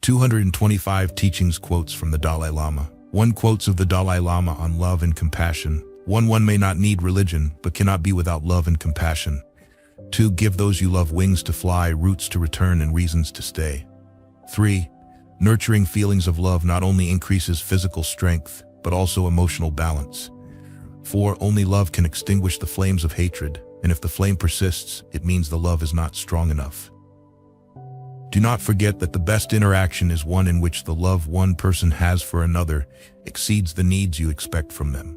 225 teachings quotes from the Dalai Lama. 1 quotes of the Dalai Lama on love and compassion. 1 One may not need religion, but cannot be without love and compassion. 2 Give those you love wings to fly, roots to return, and reasons to stay. 3 Nurturing feelings of love not only increases physical strength, but also emotional balance. 4 Only love can extinguish the flames of hatred, and if the flame persists, it means the love is not strong enough. Do not forget that the best interaction is one in which the love one person has for another exceeds the needs you expect from them.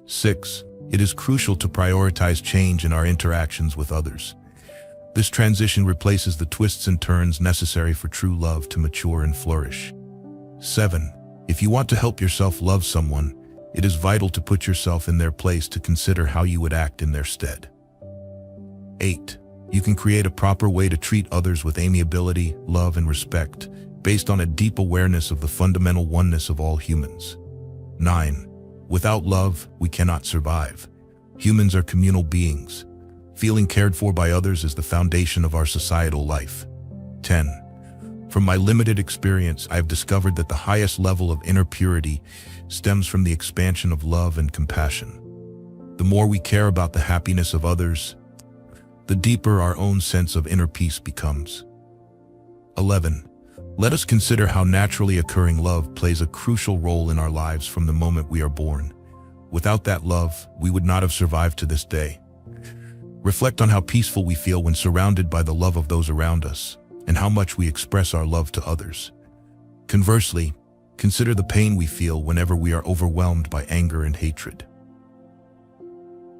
6 It is crucial to prioritize change in our interactions with others. This transition replaces the twists and turns necessary for true love to mature and flourish. 7 If you want to help yourself love someone, it is vital to put yourself in their place to consider how you would act in their stead. 8 You can create a proper way to treat others with amiability, love, and respect, based on a deep awareness of the fundamental oneness of all humans. 9 Without love, we cannot survive. Humans are communal beings. Feeling cared for by others is the foundation of our societal life. 10 From my limited experience, I have discovered that the highest level of inner purity stems from the expansion of love and compassion. The more we care about the happiness of others, the deeper our own sense of inner peace becomes. 11 Let us consider how naturally occurring love plays a crucial role in our lives from the moment we are born. Without that love, we would not have survived to this day. Reflect on how peaceful we feel when surrounded by the love of those around us, and how much we express our love to others. Conversely, consider the pain we feel whenever we are overwhelmed by anger and hatred.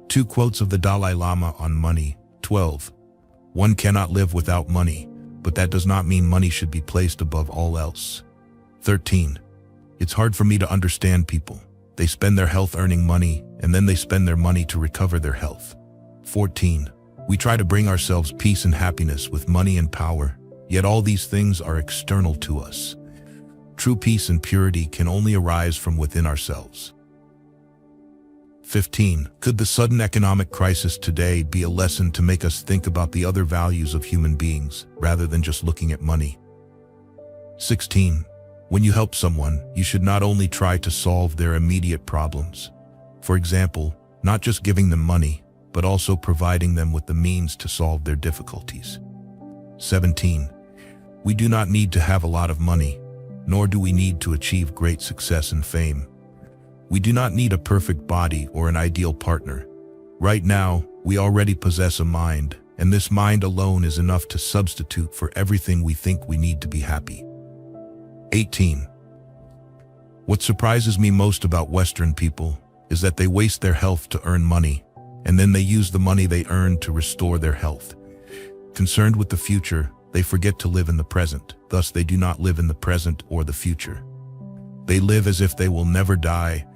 2 quotes of the Dalai Lama on money. 12 One cannot live without money, but that does not mean money should be placed above all else. 13 It's hard for me to understand people. They spend their health earning money, and then they spend their money to recover their health. 14 We try to bring ourselves peace and happiness with money and power, yet all these things are external to us. True peace and purity can only arise from within ourselves. 15 Could the sudden economic crisis today be a lesson to make us think about the other values of human beings, rather than just looking at money? 16 When you help someone, you should not only try to solve their immediate problems. For example, not just giving them money, but also providing them with the means to solve their difficulties. 17 We do not need to have a lot of money, nor do we need to achieve great success and fame. We do not need a perfect body or an ideal partner. Right now, we already possess a mind, and this mind alone is enough to substitute for everything we think we need to be happy. 18 What surprises me most about Western people is that they waste their health to earn money, and then they use the money they earn to restore their health. Concerned with the future, they forget to live in the present. Thus, they do not live in the present or the future. They live as if they will never die,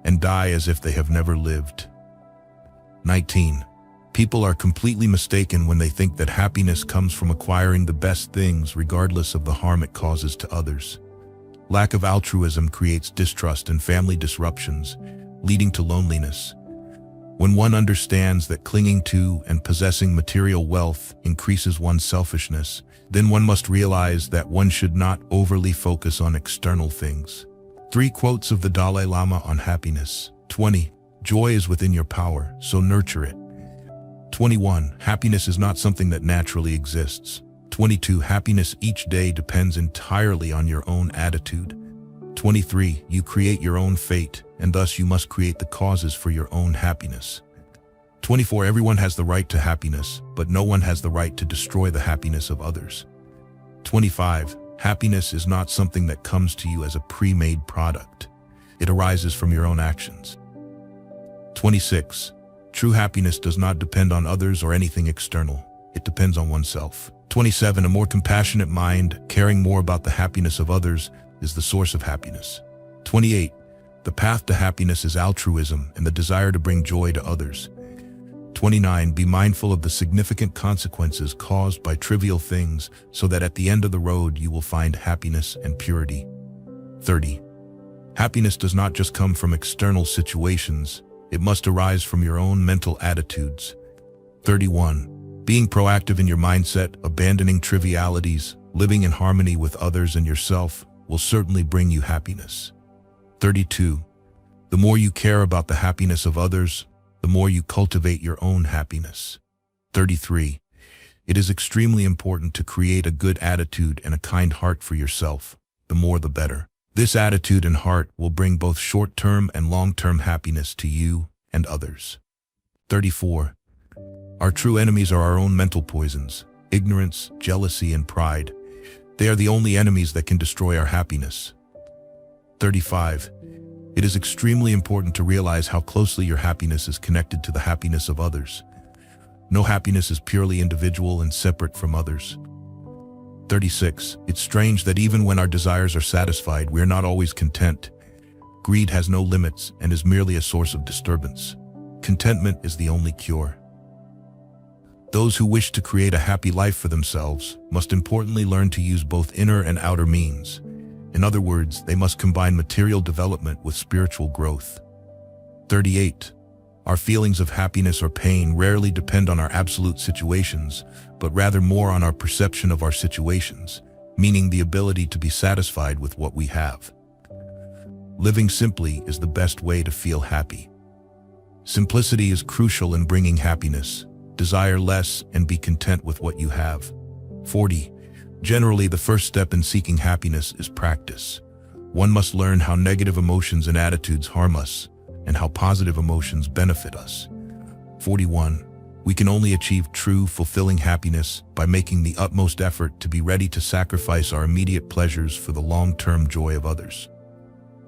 and die as if they have never lived. 19 People are completely mistaken when they think that happiness comes from acquiring the best things regardless of the harm it causes to others. Lack of altruism creates distrust and family disruptions, leading to loneliness. When one understands that clinging to and possessing material wealth increases one's selfishness, then one must realize that one should not overly focus on external things. 3 quotes of the Dalai Lama on happiness. 20 Joy is within your power, so nurture it. 21 Happiness is not something that naturally exists. 22 Happiness each day depends entirely on your own attitude. 23 You create your own fate, and thus you must create the causes for your own happiness. 24 Everyone has the right to happiness, but no one has the right to destroy the happiness of others. 25 Happiness is not something that comes to you as a pre-made product. It arises from your own actions. 26 True happiness does not depend on others or anything external. It depends on oneself. 27 A more compassionate mind, caring more about the happiness of others, is the source of happiness. 28 The path to happiness is altruism and the desire to bring joy to others. 29 Be mindful of the significant consequences caused by trivial things, so that at the end of the road you will find happiness and purity. 30 Happiness does not just come from external situations, it must arise from your own mental attitudes. 31 Being proactive in your mindset, abandoning trivialities, Living in harmony with others and yourself will certainly bring you happiness. 32. The more you care about the happiness of others, the more you cultivate your own happiness. 33. It is extremely important to create a good attitude and a kind heart for yourself. The more the better. This attitude and heart will bring both short-term and long-term happiness to you and others. 34. Our true enemies are our own mental poisons, ignorance, jealousy, and pride. They are the only enemies that can destroy our happiness. 35. It is extremely important to realize how closely your happiness is connected to the happiness of others. No happiness is purely individual and separate from others. 36. It's strange that even when our desires are satisfied, we are not always content. Greed has no limits and is merely a source of disturbance. Contentment is the only cure. Those who wish to create a happy life for themselves must importantly learn to use both inner and outer means. In other words, they must combine material development with spiritual growth. 38. Our feelings of happiness or pain rarely depend on our absolute situations, but rather more on our perception of our situations, meaning the ability to be satisfied with what we have. Living simply is the best way to feel happy. Simplicity is crucial in bringing happiness. Desire less and be content with what you have. 40. Generally, the first step in seeking happiness is practice. One must learn how negative emotions and attitudes harm us, and how positive emotions benefit us. 41. We can only achieve true, fulfilling happiness by making the utmost effort to be ready to sacrifice our immediate pleasures for the long-term joy of others.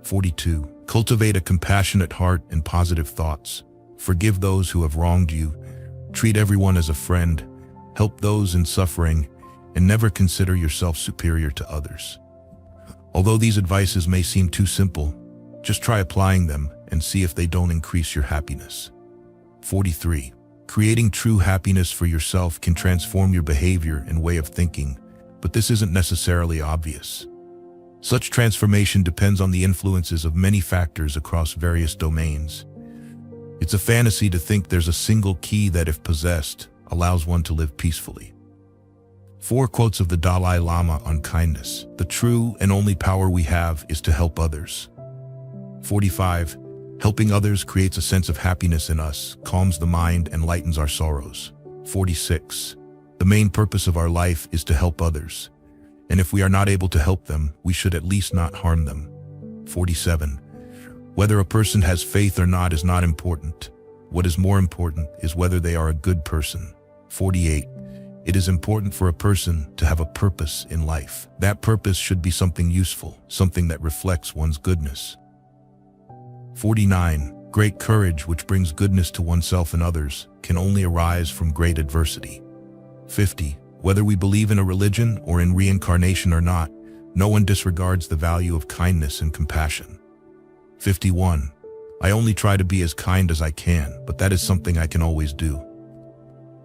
42. Cultivate a compassionate heart and positive thoughts. Forgive those who have wronged you. Treat everyone as a friend. Help those in suffering, and never consider yourself superior to others. Although these advices may seem too simple, just try applying them and see if they don't increase your happiness. 43. Creating true happiness for yourself can transform your behavior and way of thinking, but this isn't necessarily obvious. Such transformation depends on the influences of many factors across various domains. It's a fantasy to think there's a single key that, if possessed, allows one to live peacefully. 4 quotes of the Dalai Lama on kindness. The true and only power we have is to help others. 45. Helping others creates a sense of happiness in us, calms the mind, and lightens our sorrows. 46. The main purpose of our life is to help others, and if we are not able to help them, we should at least not harm them. 47. Whether a person has faith or not is not important. What is more important is whether they are a good person. 48. It is important for a person to have a purpose in life. That purpose should be something useful, something that reflects one's goodness. 49. Great courage, which brings goodness to oneself and others, can only arise from great adversity. 50. Whether we believe in a religion or in reincarnation or not, no one disregards the value of kindness and compassion. 51. I only try to be as kind as I can, but that is something I can always do.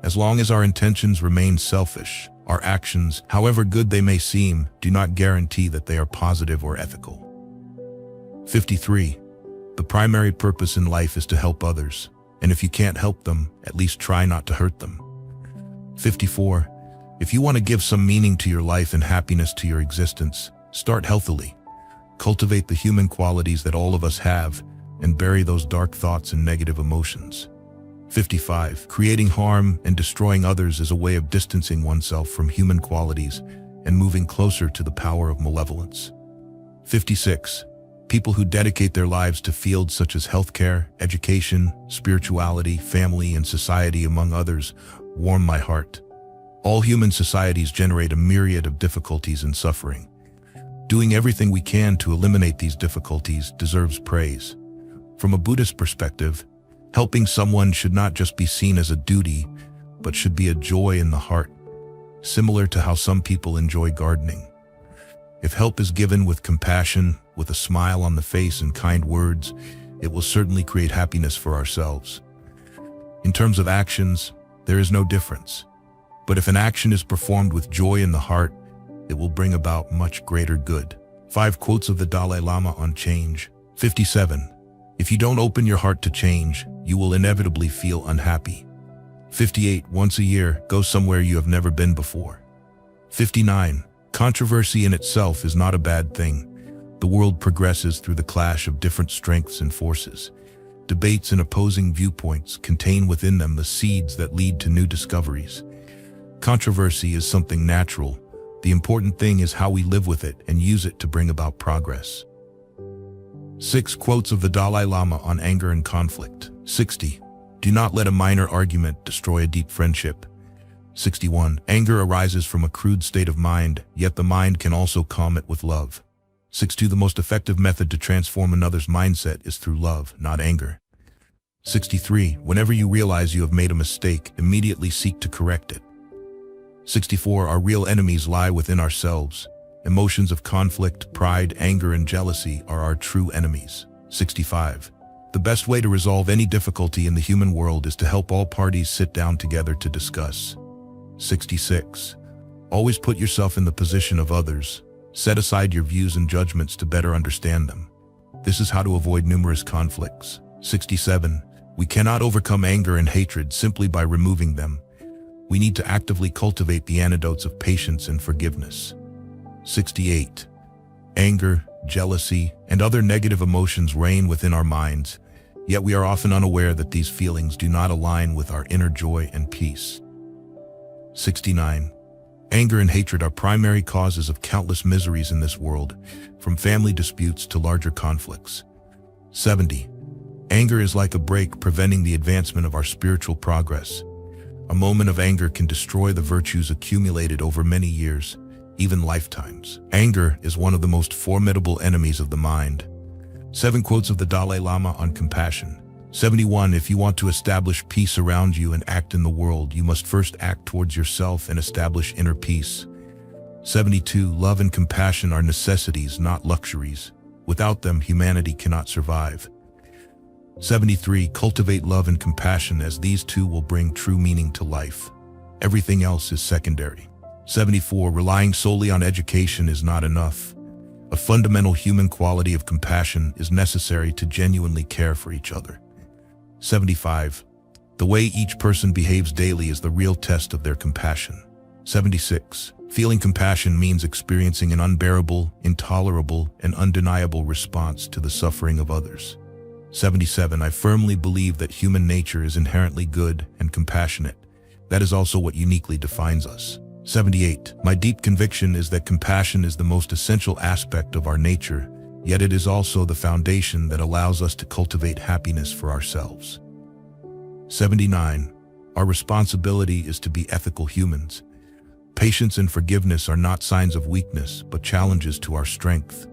As long as our intentions remain selfish, our actions, however good they may seem, do not guarantee that they are positive or ethical. 53. The primary purpose in life is to help others, and if you can't help them, at least try not to hurt them. 54. If you want to give some meaning to your life and happiness to your existence, start healthily. Cultivate the human qualities that all of us have, and bury those dark thoughts and negative emotions. 55. Creating harm and destroying others is a way of distancing oneself from human qualities and moving closer to the power of malevolence. 56. People who dedicate their lives to fields such as healthcare, education, spirituality, family, and society, among others, warm my heart. All human societies generate a myriad of difficulties and suffering. Doing everything we can to eliminate these difficulties deserves praise. From a Buddhist perspective, helping someone should not just be seen as a duty, but should be a joy in the heart, similar to how some people enjoy gardening. If help is given with compassion, with a smile on the face and kind words, it will certainly create happiness for ourselves. In terms of actions, there is no difference. But if an action is performed with joy in the heart, it will bring about much greater good. 5 quotes of the Dalai Lama on change. 57. If you don't open your heart to change, you will inevitably feel unhappy. 58. Once a year, go somewhere you have never been before. 59. Controversy in itself is not a bad thing. The world progresses through the clash of different strengths and forces. Debates and opposing viewpoints contain within them the seeds that lead to new discoveries. Controversy is something natural. The important thing is how we live with it and use it to bring about progress. 6 quotes of the Dalai Lama on anger and conflict. 60. Do not let a minor argument destroy a deep friendship. 61. Anger arises from a crude state of mind, yet the mind can also calm it with love. 62. The most effective method to transform another's mindset is through love, not anger. 63. Whenever you realize you have made a mistake, immediately seek to correct it. 64. Our real enemies lie within ourselves. Emotions of conflict, pride, anger, and jealousy are our true enemies. 65. The best way to resolve any difficulty in the human world is to help all parties sit down together to discuss. 66. Always put yourself in the position of others. Set aside your views and judgments to better understand them. This is how to avoid numerous conflicts. 67. We cannot overcome anger and hatred simply by removing them. We need to actively cultivate the antidotes of patience and forgiveness. 68. Anger, jealousy, and other negative emotions reign within our minds, yet we are often unaware that these feelings do not align with our inner joy and peace. 69. Anger and hatred are primary causes of countless miseries in this world, from family disputes to larger conflicts. 70. Anger is like a brake preventing the advancement of our spiritual progress. A moment of anger can destroy the virtues accumulated over many years, even lifetimes. Anger is one of the most formidable enemies of the mind. 7 quotes of the Dalai Lama on compassion. 71. If you want to establish peace around you and act in the world, you must first act towards yourself and establish inner peace. 72. Love and compassion are necessities, not luxuries. Without them, humanity cannot survive. 73. Cultivate love and compassion, as these two will bring true meaning to life. Everything else is secondary. 74. Relying solely on education is not enough. A fundamental human quality of compassion is necessary to genuinely care for each other. 75. The way each person behaves daily is the real test of their compassion. 76. Feeling compassion means experiencing an unbearable, intolerable, and undeniable response to the suffering of others. 77. I firmly believe that human nature is inherently good and compassionate. That is also what uniquely defines us. 78. My deep conviction is that compassion is the most essential aspect of our nature, yet it is also the foundation that allows us to cultivate happiness for ourselves. 79. Our responsibility is to be ethical humans. Patience and forgiveness are not signs of weakness, but challenges to our strength.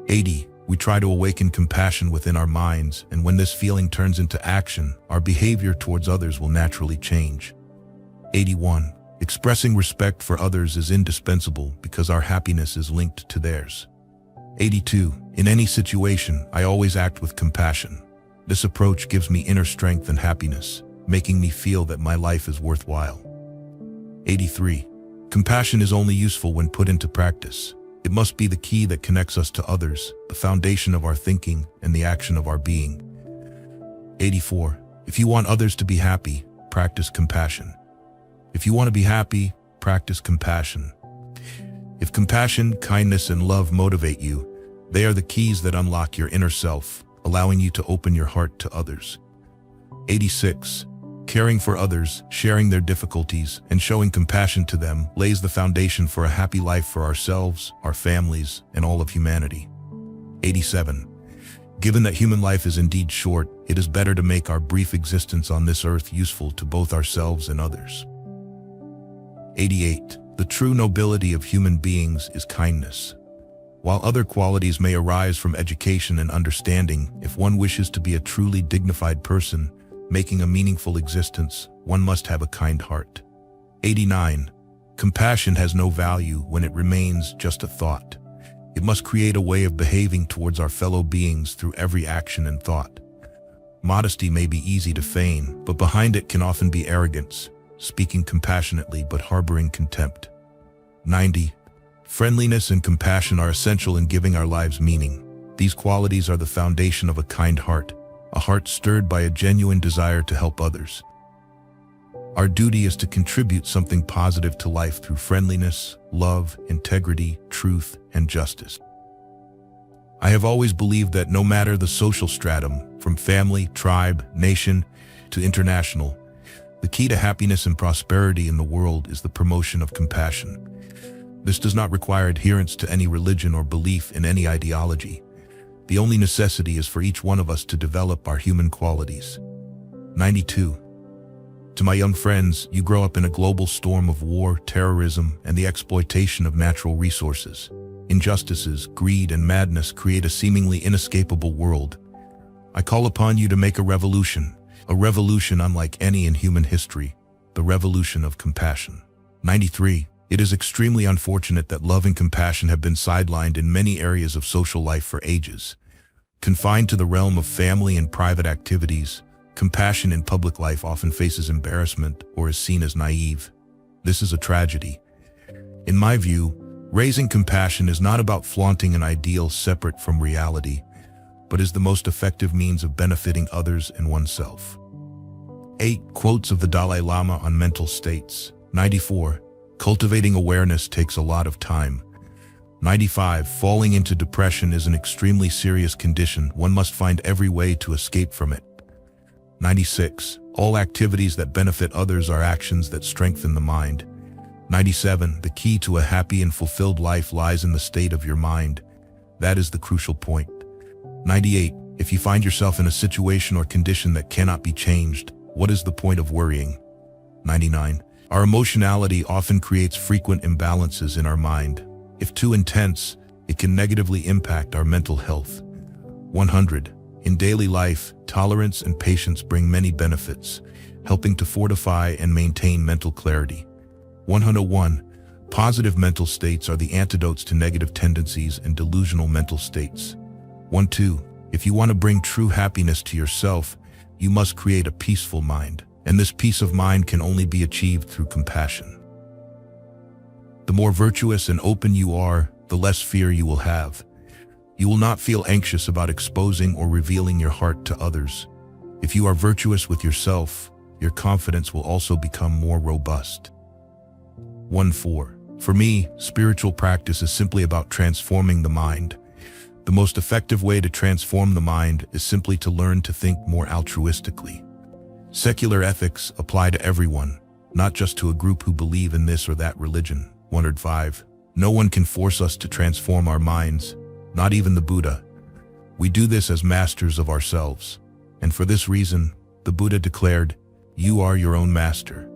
80. We try to awaken compassion within our minds, and when this feeling turns into action, our behavior towards others will naturally change. 81. Expressing respect for others is indispensable because our happiness is linked to theirs. 82. In any situation, I always act with compassion. This approach gives me inner strength and happiness, making me feel that my life is worthwhile. 83. Compassion is only useful when put into practice. It must be the key that connects us to others, the foundation of our thinking and the action of our being. 84. If you want others to be happy, practice compassion. If you want to be happy, practice compassion. If compassion, kindness, and love motivate you, they are the keys that unlock your inner self, allowing you to open your heart to others. 86. Caring for others, sharing their difficulties, and showing compassion to them lays the foundation for a happy life for ourselves, our families, and all of humanity. 87. Given that human life is indeed short, it is better to make our brief existence on this earth useful to both ourselves and others. 88. The true nobility of human beings is kindness. While other qualities may arise from education and understanding, if one wishes to be a truly dignified person, making a meaningful existence, one must have a kind heart. 89. Compassion has no value when it remains just a thought. It must create a way of behaving towards our fellow beings through every action and thought. Modesty may be easy to feign, but behind it can often be arrogance, speaking compassionately but harboring contempt. 90. Friendliness and compassion are essential in giving our lives meaning. These qualities are the foundation of a kind heart, a heart stirred by a genuine desire to help others. Our duty is to contribute something positive to life through friendliness, love, integrity, truth, and justice. I have always believed that no matter the social stratum, from family, tribe, nation, to international, the key to happiness and prosperity in the world is the promotion of compassion. This does not require adherence to any religion or belief in any ideology. The only necessity is for each one of us to develop our human qualities. 92. To my young friends, you grow up in a global storm of war, terrorism, and the exploitation of natural resources. Injustices, greed, and madness create a seemingly inescapable world. I call upon you to make a revolution unlike any in human history, the revolution of compassion. 93. It is extremely unfortunate that love and compassion have been sidelined in many areas of social life for ages. Confined to the realm of family and private activities, compassion in public life often faces embarrassment or is seen as naive. This is a tragedy. In my view, raising compassion is not about flaunting an ideal separate from reality, but is the most effective means of benefiting others and oneself. 8 quotes of the Dalai Lama on mental states. 94. Cultivating awareness takes a lot of time. 95. Falling into depression is an extremely serious condition. One must find every way to escape from it. 96. All activities that benefit others are actions that strengthen the mind. 97. The key to a happy and fulfilled life lies in the state of your mind. That is the crucial point. 98. If you find yourself in a situation or condition that cannot be changed, what is the point of worrying? 99. Our emotionality often creates frequent imbalances in our mind. If too intense, it can negatively impact our mental health. 100. In daily life, tolerance and patience bring many benefits, helping to fortify and maintain mental clarity. 101. Positive mental states are the antidotes to negative tendencies and delusional mental states. 12. If you want to bring true happiness to yourself, you must create a peaceful mind, and this peace of mind can only be achieved through compassion. The more virtuous and open you are, the less fear you will have. You will not feel anxious about exposing or revealing your heart to others. If you are virtuous with yourself, your confidence will also become more robust. 14. For me, spiritual practice is simply about transforming the mind. The most effective way to transform the mind is simply to learn to think more altruistically. Secular ethics apply to everyone, not just to a group who believe in this or that religion. 105. No one can force us to transform our minds, not even the Buddha. We do this as masters of ourselves. And for this reason, the Buddha declared, "You are your own master."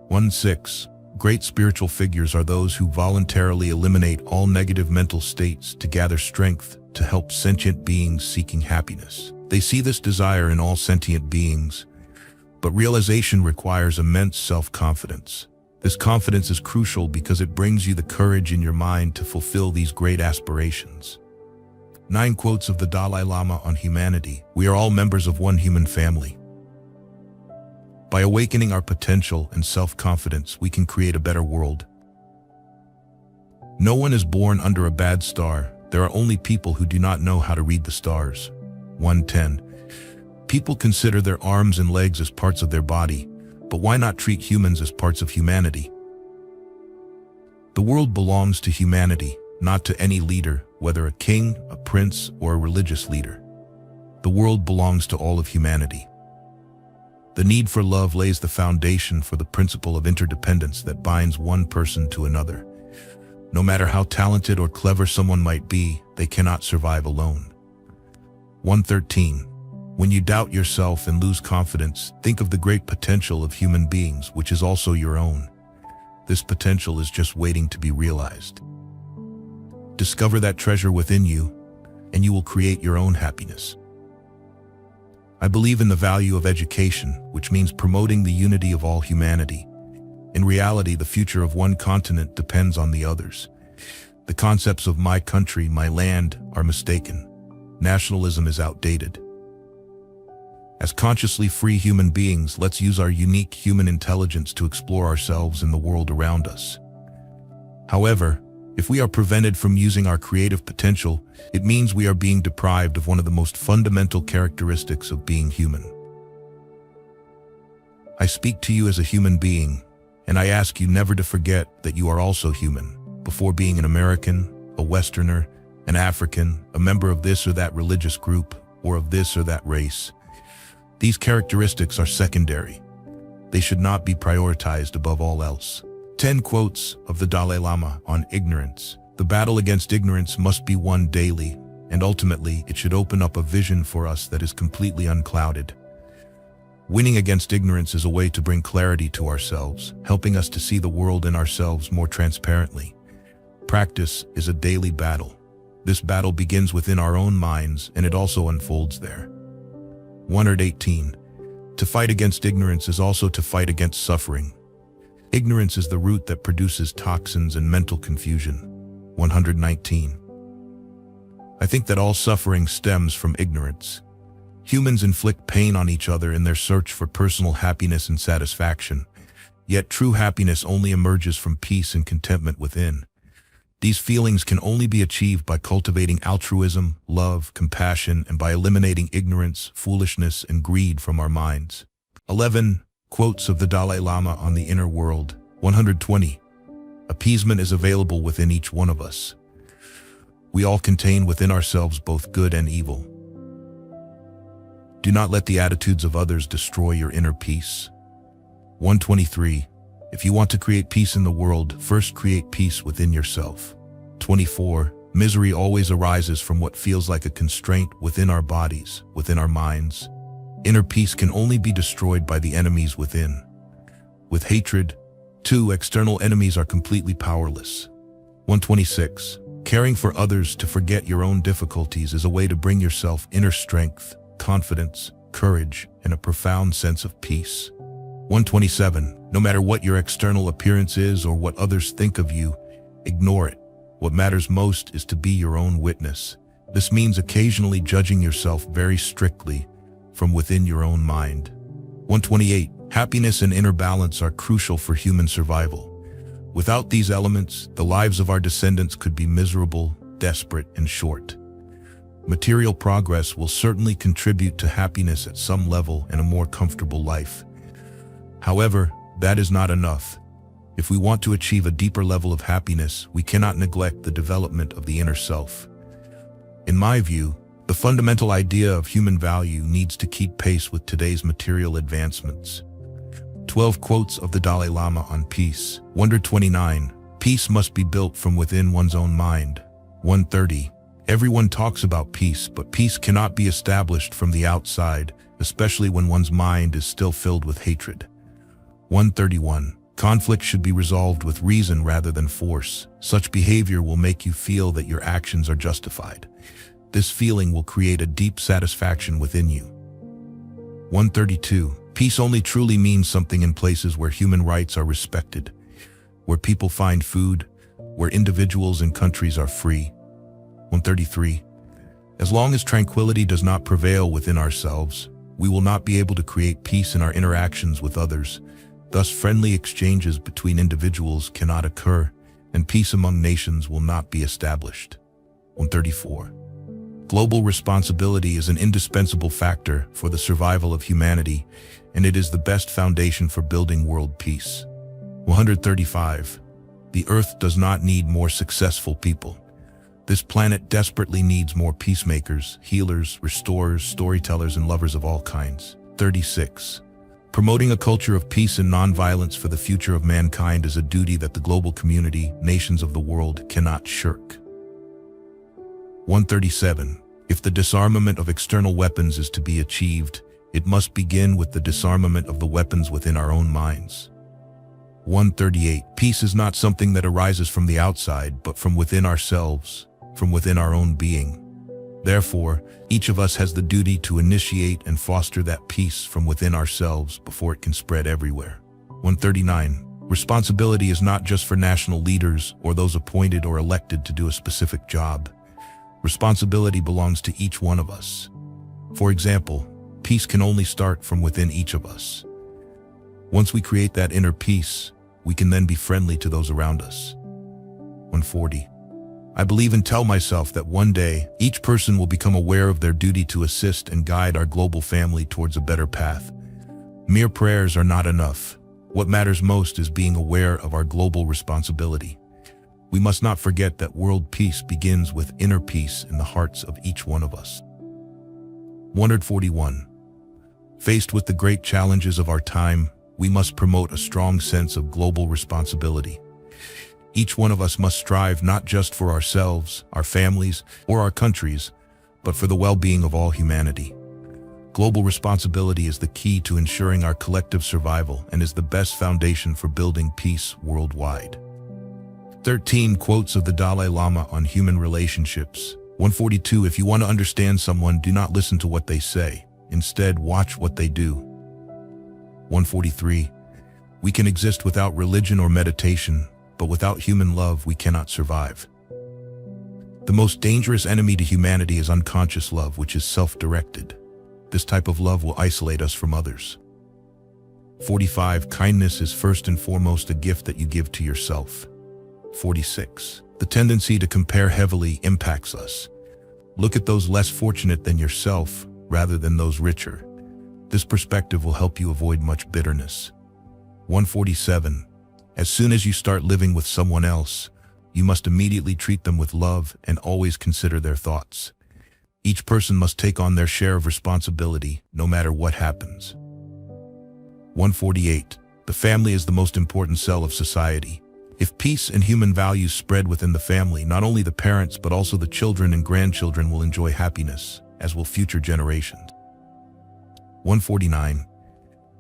16. Great spiritual figures are those who voluntarily eliminate all negative mental states to gather strength to help sentient beings seeking happiness. They see this desire in all sentient beings, but realization requires immense self-confidence. This confidence is crucial because it brings you the courage in your mind to fulfill these great aspirations. 9 quotes of the Dalai Lama on humanity. We are all members of one human family. By awakening our potential and self-confidence, we can create a better world. No one is born under a bad star. There are only people who do not know how to read the stars. 110. People consider their arms and legs as parts of their body, but why not treat humans as parts of humanity? The world belongs to humanity, not to any leader, whether a king, a prince, or a religious leader. The world belongs to all of humanity. The need for love lays the foundation for the principle of interdependence that binds one person to another. No matter how talented or clever someone might be, they cannot survive alone. 113. When you doubt yourself and lose confidence, think of the great potential of human beings, which is also your own. This potential is just waiting to be realized. Discover that treasure within you, and you will create your own happiness. I believe in the value of education, which means promoting the unity of all humanity. In reality, the future of one continent depends on the others. The concepts of my country, my land are mistaken. Nationalism is outdated. As consciously free human beings, let's use our unique human intelligence to explore ourselves and the world around us. However, if we are prevented from using our creative potential, it means we are being deprived of one of the most fundamental characteristics of being human. I speak to you as a human being, and I ask you never to forget that you are also human, before being an American, a Westerner, an African, a member of this or that religious group, or of this or that race. These characteristics are secondary. They should not be prioritized above all else. 10 quotes of the Dalai Lama on ignorance. The battle against ignorance must be won daily, and ultimately it should open up a vision for us that is completely unclouded. Winning against ignorance is a way to bring clarity to ourselves, helping us to see the world and ourselves more transparently. Practice is a daily battle. This battle begins within our own minds, and it also unfolds there. 118. To fight against ignorance is also to fight against suffering. Ignorance is the root that produces toxins and mental confusion. 119. I think that all suffering stems from ignorance. Humans inflict pain on each other in their search for personal happiness and satisfaction, yet true happiness only emerges from peace and contentment within. These feelings can only be achieved by cultivating altruism, love, compassion, and by eliminating ignorance, foolishness, and greed from our minds. 11. Quotes of the Dalai Lama on the inner world. 120. Appeasement is available within each one of us. We all contain within ourselves both good and evil. Do not let the attitudes of others destroy your inner peace. 123. If you want to create peace in the world, first create peace within yourself. 24. Misery always arises from what feels like a constraint within our bodies, within our minds. Inner peace can only be destroyed by the enemies within. With hatred, 2 external enemies are completely powerless. 126. Caring for others to forget your own difficulties is a way to bring yourself inner strength, confidence, courage, and a profound sense of peace. 127. No matter what your external appearance is or what others think of you, ignore it. What matters most is to be your own witness. This means occasionally judging yourself very strictly from within your own mind. 128. Happiness and inner balance are crucial for human survival. Without these elements, the lives of our descendants could be miserable, desperate, and short. Material progress will certainly contribute to happiness at some level and a more comfortable life. However, that is not enough. If we want to achieve a deeper level of happiness, we cannot neglect the development of the inner self. In my view, the fundamental idea of human value needs to keep pace with today's material advancements. 12 quotes of the Dalai Lama on peace. 129. Peace must be built from within one's own mind. 130. Everyone talks about peace, but peace cannot be established from the outside, especially when one's mind is still filled with hatred. 131. Conflict should be resolved with reason rather than force. Such behavior will make you feel that your actions are justified. This feeling will create a deep satisfaction within you. 132. Peace only truly means something in places where human rights are respected, where people find food, where individuals and countries are free. 133. As long as tranquility does not prevail within ourselves, we will not be able to create peace in our interactions with others. Thus, friendly exchanges between individuals cannot occur, and peace among nations will not be established. 134. Global responsibility is an indispensable factor for the survival of humanity, and it is the best foundation for building world peace. 135. The Earth does not need more successful people. This planet desperately needs more peacemakers, healers, restorers, storytellers, and lovers of all kinds. 36. Promoting a culture of peace and nonviolence for the future of mankind is a duty that the global community, nations of the world, cannot shirk. 137. If the disarmament of external weapons is to be achieved, it must begin with the disarmament of the weapons within our own minds. 138. Peace is not something that arises from the outside, but from within ourselves, from within our own being. Therefore, each of us has the duty to initiate and foster that peace from within ourselves before it can spread everywhere. 139. Responsibility is not just for national leaders or those appointed or elected to do a specific job. Responsibility belongs to each one of us. For example, peace can only start from within each of us. Once we create that inner peace, we can then be friendly to those around us. 140. I believe and tell myself that one day, each person will become aware of their duty to assist and guide our global family towards a better path. Mere prayers are not enough. What matters most is being aware of our global responsibility. We must not forget that world peace begins with inner peace in the hearts of each one of us. 141. Faced with the great challenges of our time, we must promote a strong sense of global responsibility. Each one of us must strive not just for ourselves, our families, or our countries, but for the well-being of all humanity. Global responsibility is the key to ensuring our collective survival and is the best foundation for building peace worldwide. 13 quotes of the Dalai Lama on human relationships. 142. If you want to understand someone, do not listen to what they say. Instead, watch what they do. 143. We can exist without religion or meditation, but without human love, we cannot survive. The most dangerous enemy to humanity is unconscious love, which is self-directed. This type of love will isolate us from others. 45. Kindness is first and foremost a gift that you give to yourself. 46. The tendency to compare heavily impacts us. Look at those less fortunate than yourself rather than those richer. This perspective will help you avoid much bitterness. 147. As soon as you start living with someone else, you must immediately treat them with love and always consider their thoughts. Each person must take on their share of responsibility, no matter what happens. 148. The family is the most important cell of society. If peace and human values spread within the family, not only the parents but also the children and grandchildren will enjoy happiness, as will future generations. 149.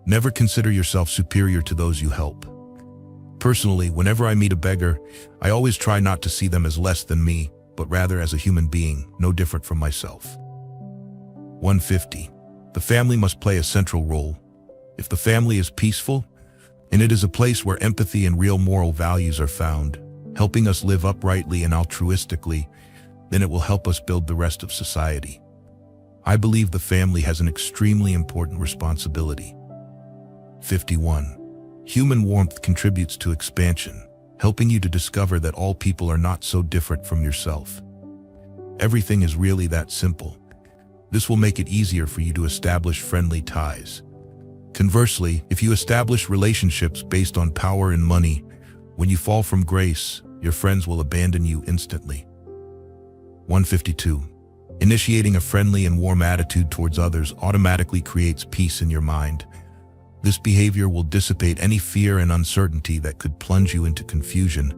Never consider yourself superior to those you help. Personally, whenever I meet a beggar, I always try not to see them as less than me, but rather as a human being, no different from myself. 150. The family must play a central role. If the family is peaceful, and it is a place where empathy and real moral values are found, helping us live uprightly and altruistically, then it will help us build the rest of society. I believe the family has an extremely important responsibility. 51. Human warmth contributes to expansion, helping you to discover that all people are not so different from yourself. Everything is really that simple. This will make it easier for you to establish friendly ties. Conversely, if you establish relationships based on power and money, when you fall from grace, your friends will abandon you instantly. 152. Initiating a friendly and warm attitude towards others automatically creates peace in your mind. This behavior will dissipate any fear and uncertainty that could plunge you into confusion,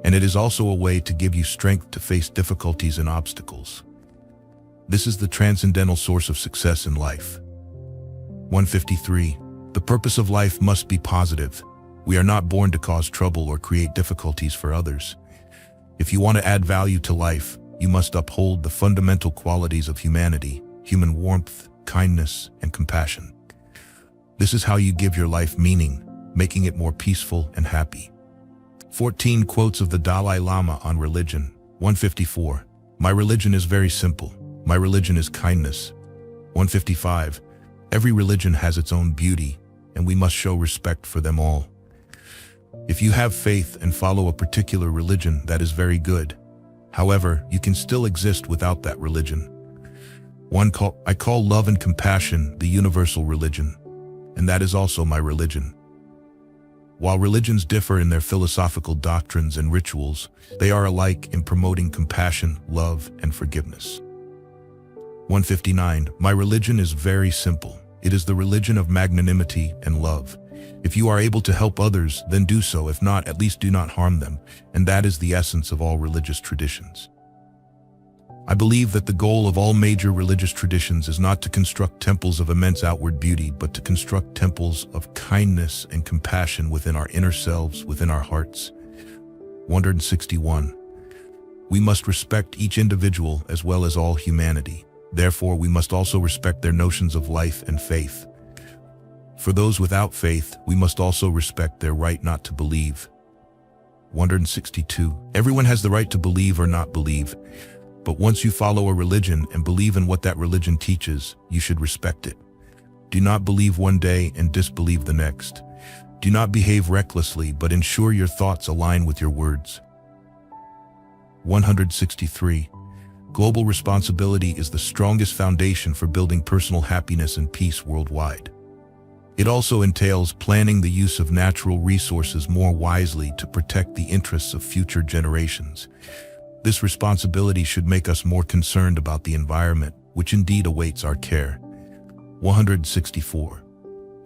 and it is also a way to give you strength to face difficulties and obstacles. This is the transcendental source of success in life. 153. The purpose of life must be positive. We are not born to cause trouble or create difficulties for others. If you want to add value to life, you must uphold the fundamental qualities of humanity, human warmth, kindness, and compassion. This is how you give your life meaning, making it more peaceful and happy. 14 quotes of the Dalai Lama on religion. 154. My religion is very simple. My religion is kindness. 155. Every religion has its own beauty, and we must show respect for them all. If you have faith and follow a particular religion, that is very good. However, you can still exist without that religion. I call love and compassion the universal religion, and that is also my religion. While religions differ in their philosophical doctrines and rituals, they are alike in promoting compassion, love, and forgiveness. 159. My religion is very simple. It is the religion of magnanimity and love. If you are able to help others, then do so. If not, at least do not harm them, and that is the essence of all religious traditions. I believe that the goal of all major religious traditions is not to construct temples of immense outward beauty, but to construct temples of kindness and compassion within our inner selves, within our hearts. 161. We must respect each individual as well as all humanity. Therefore, we must also respect their notions of life and faith. For those without faith, we must also respect their right not to believe. 162. Everyone has the right to believe or not believe, but once you follow a religion and believe in what that religion teaches, you should respect it. Do not believe one day and disbelieve the next. Do not behave recklessly, but ensure your thoughts align with your words. 163. Global responsibility is the strongest foundation for building personal happiness and peace worldwide. It also entails planning the use of natural resources more wisely to protect the interests of future generations. This responsibility should make us more concerned about the environment, which indeed awaits our care. 164.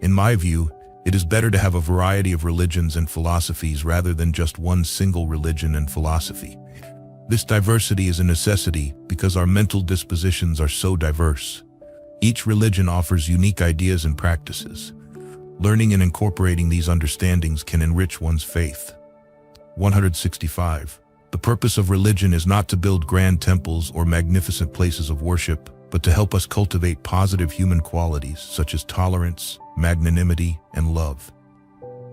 In my view, it is better to have a variety of religions and philosophies rather than just one single religion and philosophy. This diversity is a necessity because our mental dispositions are so diverse. Each religion offers unique ideas and practices. Learning and incorporating these understandings can enrich one's faith. 165. The purpose of religion is not to build grand temples or magnificent places of worship, but to help us cultivate positive human qualities such as tolerance, magnanimity, and love.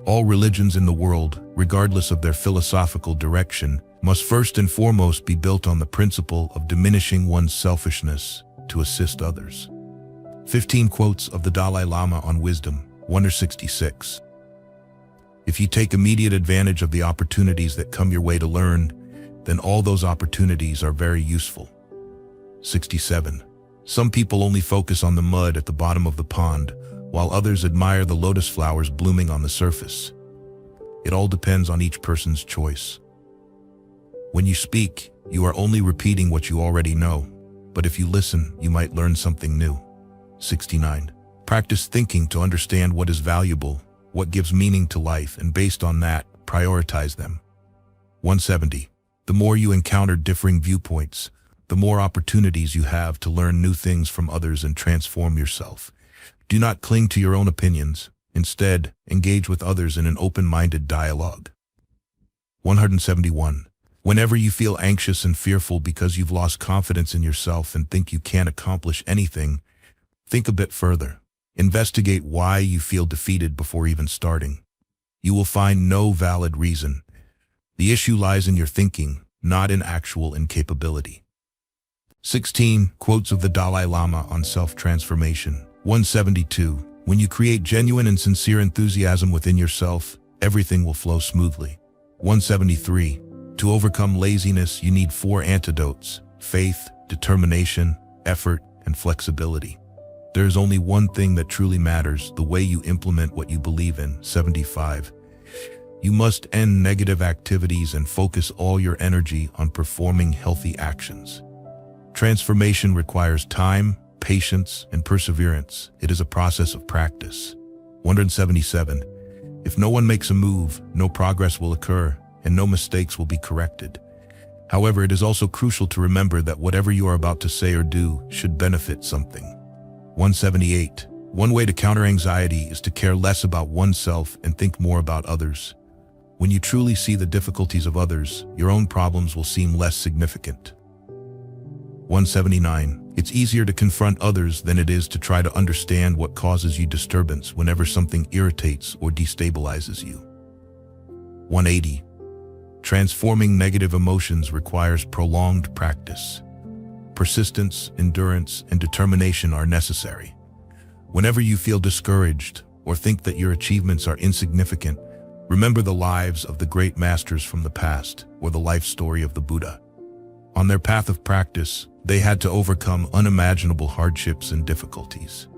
All religions in the world, regardless of their philosophical direction, must first and foremost be built on the principle of diminishing one's selfishness to assist others. 15 quotes of the Dalai Lama on wisdom. 166. If you take immediate advantage of the opportunities that come your way to learn, then all those opportunities are very useful. 67. Some people only focus on the mud at the bottom of the pond, while others admire the lotus flowers blooming on the surface. It all depends on each person's choice. When you speak, you are only repeating what you already know, but if you listen, you might learn something new. 69. Practice thinking to understand what is valuable, what gives meaning to life, and based on that, prioritize them. 170. The more you encounter differing viewpoints, the more opportunities you have to learn new things from others and transform yourself. Do not cling to your own opinions. Instead, engage with others in an open-minded dialogue. 171. Whenever you feel anxious and fearful because you've lost confidence in yourself and think you can't accomplish anything, think a bit further. Investigate why you feel defeated before even starting. You will find no valid reason. The issue lies in your thinking, not in actual incapability. 16 quotes of the Dalai Lama on self-transformation. 172. When you create genuine and sincere enthusiasm within yourself, everything will flow smoothly. 173. To overcome laziness, you need 4 antidotes: faith, determination, effort, and flexibility. There is only one thing that truly matters: the way you implement what you believe in. 75. You must end negative activities and focus all your energy on performing healthy actions. Transformation requires time, patience, and perseverance. It is a process of practice. 177. If no one makes a move, no progress will occur, and no mistakes will be corrected. However, it is also crucial to remember that whatever you are about to say or do should benefit something. 178. One way to counter anxiety is to care less about oneself and think more about others. When you truly see the difficulties of others, your own problems will seem less significant. 179. It's easier to confront others than it is to try to understand what causes you disturbance whenever something irritates or destabilizes you. 180. Transforming negative emotions requires prolonged practice. Persistence, endurance, and determination are necessary. Whenever you feel discouraged or think that your achievements are insignificant, remember the lives of the great masters from the past or the life story of the Buddha. On their path of practice, they had to overcome unimaginable hardships and difficulties.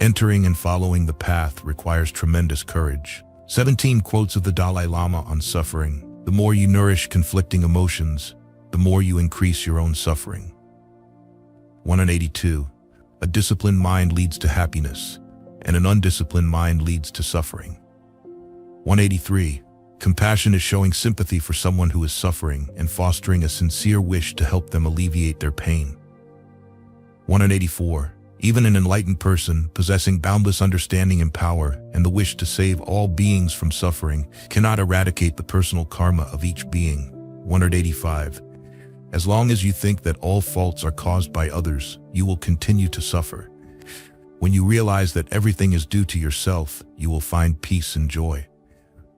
Entering and following the path requires tremendous courage. 17 quotes of the Dalai Lama on suffering. The more you nourish conflicting emotions, the more you increase your own suffering. 182. A disciplined mind leads to happiness, and an undisciplined mind leads to suffering. 183. Compassion is showing sympathy for someone who is suffering and fostering a sincere wish to help them alleviate their pain. 184. Even an enlightened person possessing boundless understanding and power and the wish to save all beings from suffering cannot eradicate the personal karma of each being. 185. As long as you think that all faults are caused by others, you will continue to suffer. When you realize that everything is due to yourself, you will find peace and joy.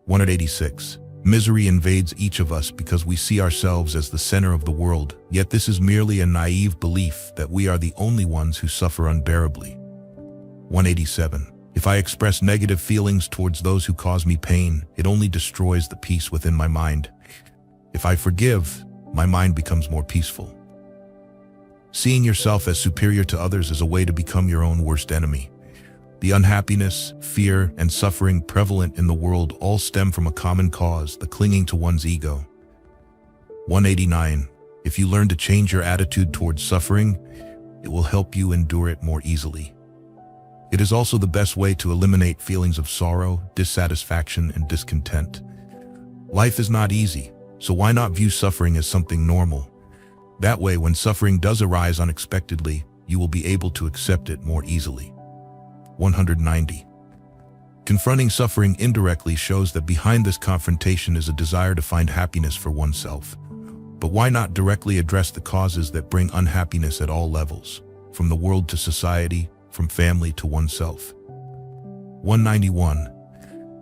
186. Misery invades each of us because we see ourselves as the center of the world, yet this is merely a naive belief that we are the only ones who suffer unbearably. 187. If I express negative feelings towards those who cause me pain, it only destroys the peace within my mind. If I forgive, my mind becomes more peaceful. Seeing yourself as superior to others is a way to become your own worst enemy. The unhappiness, fear, and suffering prevalent in the world all stem from a common cause, the clinging to one's ego. 189. If you learn to change your attitude towards suffering, it will help you endure it more easily. It is also the best way to eliminate feelings of sorrow, dissatisfaction, and discontent. Life is not easy, so why not view suffering as something normal? That way, when suffering does arise unexpectedly, you will be able to accept it more easily. 190. Confronting suffering indirectly shows that behind this confrontation is a desire to find happiness for oneself. But why not directly address the causes that bring unhappiness at all levels, from the world to society, from family to oneself? 191.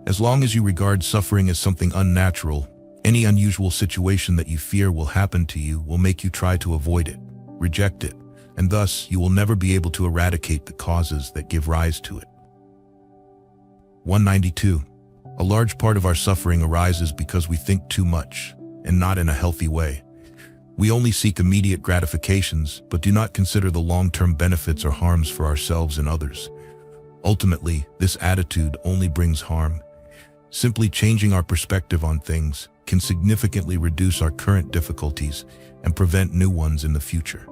As long as you regard suffering as something unnatural, any unusual situation that you fear will happen to you will make you try to avoid it, reject it, and thus you will never be able to eradicate the causes that give rise to it. 192. A large part of our suffering arises because we think too much, and not in a healthy way. We only seek immediate gratifications, but do not consider the long-term benefits or harms for ourselves and others. Ultimately, this attitude only brings harm. Simply changing our perspective on things can significantly reduce our current difficulties and prevent new ones in the future.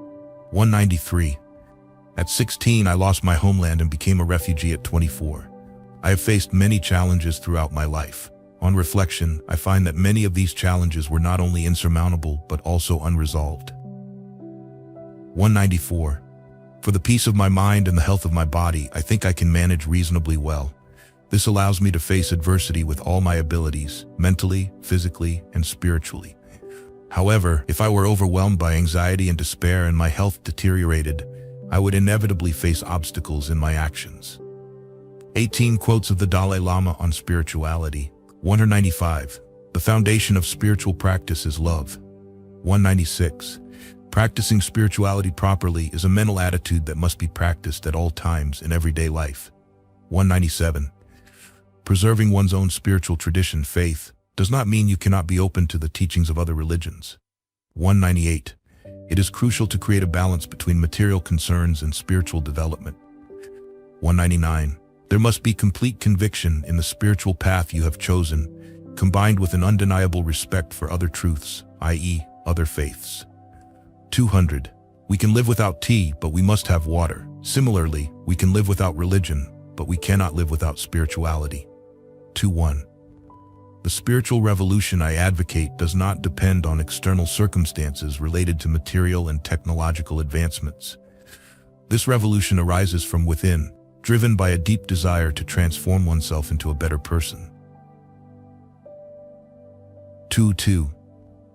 193. At 16, I lost my homeland and became a refugee at 24. I have faced many challenges throughout my life. On reflection, I find that many of these challenges were not only insurmountable, but also unresolved. 194. For the peace of my mind and the health of my body, I think I can manage reasonably well. This allows me to face adversity with all my abilities, mentally, physically, and spiritually. However, if I were overwhelmed by anxiety and despair and my health deteriorated, I would inevitably face obstacles in my actions. 18 quotes of the Dalai Lama on spirituality. 195. The foundation of spiritual practice is love. 196. Practicing spirituality properly is a mental attitude that must be practiced at all times in everyday life. 197. Preserving one's own spiritual tradition, faith, does not mean you cannot be open to the teachings of other religions. 198. It is crucial to create a balance between material concerns and spiritual development. 199. There must be complete conviction in the spiritual path you have chosen, combined with an undeniable respect for other truths, i.e., other faiths. 200. We can live without tea, but we must have water. Similarly, we can live without religion, but we cannot live without spirituality. 2.1. The spiritual revolution I advocate does not depend on external circumstances related to material and technological advancements. This revolution arises from within, driven by a deep desire to transform oneself into a better person. 2.2.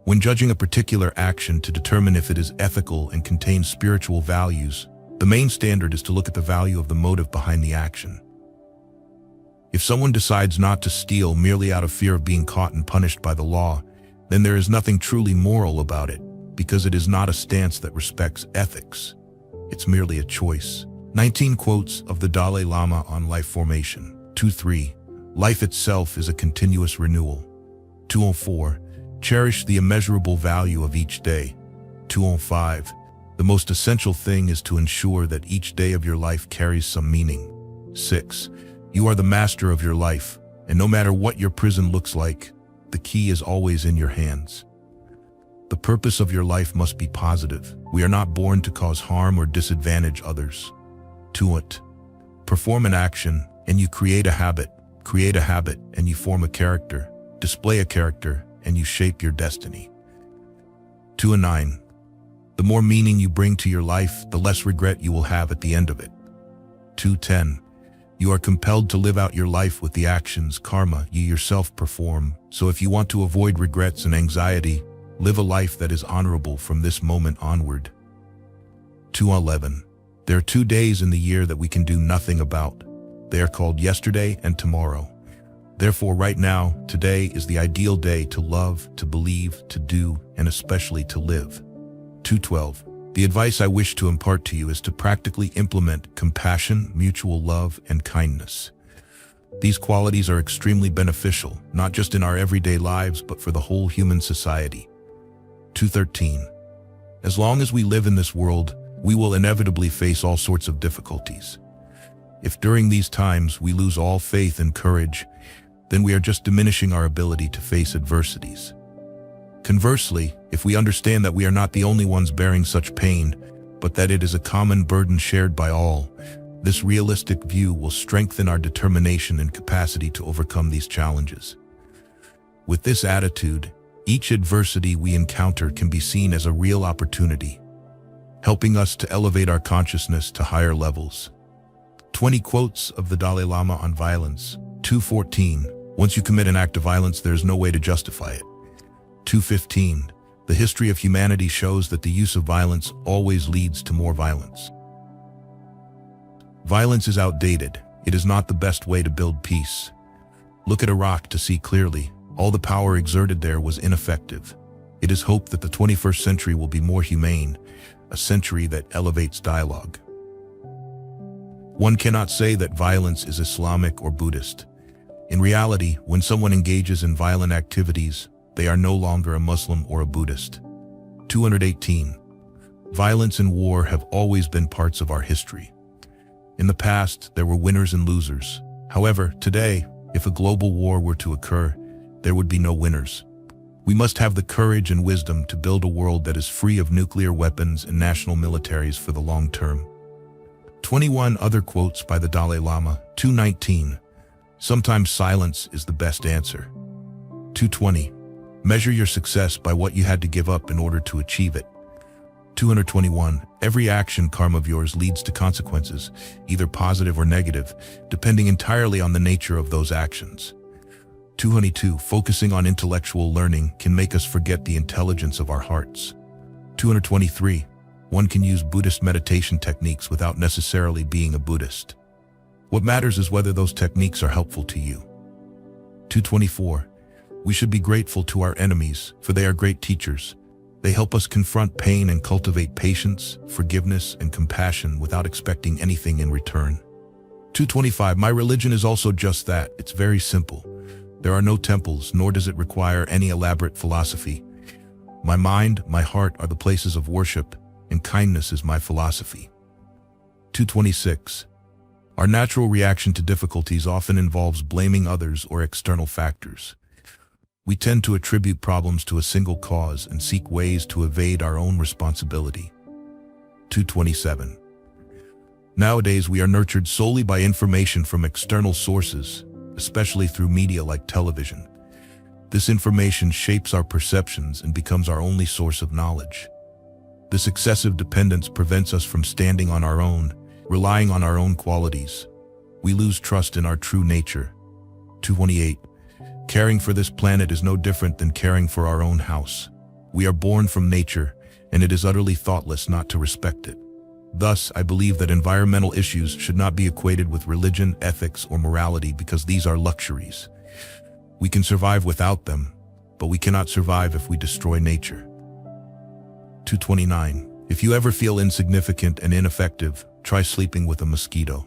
When judging a particular action to determine if it is ethical and contains spiritual values, the main standard is to look at the value of the motive behind the action. If someone decides not to steal merely out of fear of being caught and punished by the law, then there is nothing truly moral about it, because it is not a stance that respects ethics. It's merely a choice. 19 quotes of the Dalai Lama on life formation. 2.3. Life itself is a continuous renewal. 2.04. Cherish the immeasurable value of each day. 2.05. The most essential thing is to ensure that each day of your life carries some meaning. 6. You are the master of your life, and no matter what your prison looks like, the key is always in your hands. The purpose of your life must be positive. We are not born to cause harm or disadvantage others. 2. Perform an action, and you create a habit. Create a habit, and you form a character. Display a character, and you shape your destiny. 2.9. The more meaning you bring to your life, the less regret you will have at the end of it. 2.10. You are compelled to live out your life with the actions, karma, you yourself perform. So if you want to avoid regrets and anxiety, live a life that is honorable from this moment onward. 2.11. There are 2 days in the year that we can do nothing about. They are called yesterday and tomorrow. Therefore, right now, today is the ideal day to love, to believe, to do, and especially to live. 2.12. The advice I wish to impart to you is to practically implement compassion, mutual love, and kindness. These qualities are extremely beneficial, not just in our everyday lives, but for the whole human society. 2.13. As long as we live in this world, we will inevitably face all sorts of difficulties. If during these times we lose all faith and courage, then we are just diminishing our ability to face adversities. Conversely, if we understand that we are not the only ones bearing such pain, but that it is a common burden shared by all, this realistic view will strengthen our determination and capacity to overcome these challenges. With this attitude, each adversity we encounter can be seen as a real opportunity, helping us to elevate our consciousness to higher levels. 20 quotes of the Dalai Lama on violence. 2:14. Once you commit an act of violence, there is no way to justify it. 2:15. The history of humanity shows that the use of violence always leads to more violence. Violence is outdated. It is not the best way to build peace. Look at Iraq to see clearly. All the power exerted there was ineffective. It is hoped that the 21st century will be more humane, a century that elevates dialogue. One cannot say that violence is Islamic or Buddhist. In reality, when someone engages in violent activities, they are no longer a Muslim or a Buddhist. 218. Violence and war have always been parts of our history. In the past, there were winners and losers. However, today, if a global war were to occur, there would be no winners. We must have the courage and wisdom to build a world that is free of nuclear weapons and national militaries for the long term. 21 other quotes by the Dalai Lama. 219. Sometimes silence is the best answer. 220. Measure your success by what you had to give up in order to achieve it. 221. Every action karma of yours leads to consequences, either positive or negative, depending entirely on the nature of those actions. 222. Focusing on intellectual learning can make us forget the intelligence of our hearts. 223. One can use Buddhist meditation techniques without necessarily being a Buddhist. What matters is whether those techniques are helpful to you. 224. We should be grateful to our enemies, for they are great teachers. They help us confront pain and cultivate patience, forgiveness, and compassion without expecting anything in return. 225. My religion is also just that. It's very simple. There are no temples, nor does it require any elaborate philosophy. My mind, my heart are the places of worship, and kindness is my philosophy. 226. Our natural reaction to difficulties often involves blaming others or external factors. We tend to attribute problems to a single cause and seek ways to evade our own responsibility. 227. Nowadays, we are nurtured solely by information from external sources, especially through media like television. This information shapes our perceptions and becomes our only source of knowledge. This excessive dependence prevents us from standing on our own, relying on our own qualities. We lose trust in our true nature. 228. Caring for this planet is no different than caring for our own house. We are born from nature, and it is utterly thoughtless not to respect it. Thus, I believe that environmental issues should not be equated with religion, ethics, or morality because these are luxuries. We can survive without them, but we cannot survive if we destroy nature. 229. If you ever feel insignificant and ineffective, try sleeping with a mosquito.